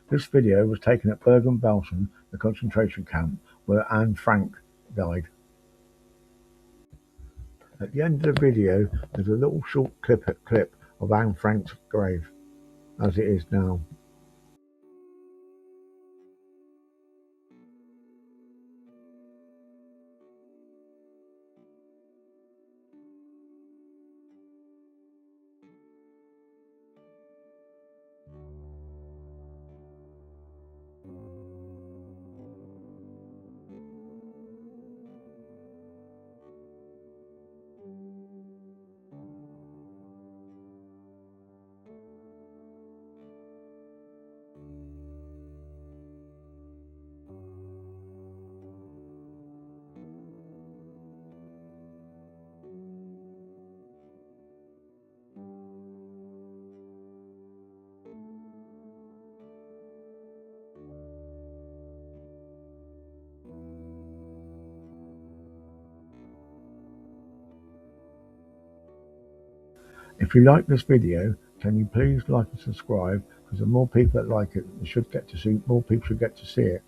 This video was taken at Bergen-Belsen, the concentration camp where Anne Frank died. At the end of the video there's a little short clip of Anne Frank's grave, as it is now. If you like this video, can you please like and subscribe, because the more people that like it, more people should get to see it.